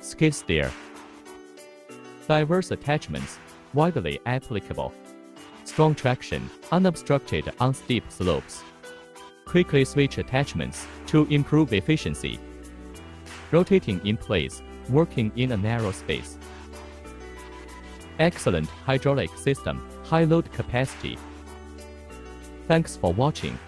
skid steer. Diverse attachments, widely applicable. Strong traction, unobstructed on steep slopes. Quickly switch attachments to improve efficiency. Rotating in place, working in a narrow space. Excellent hydraulic system, high load capacity. Thanks for watching.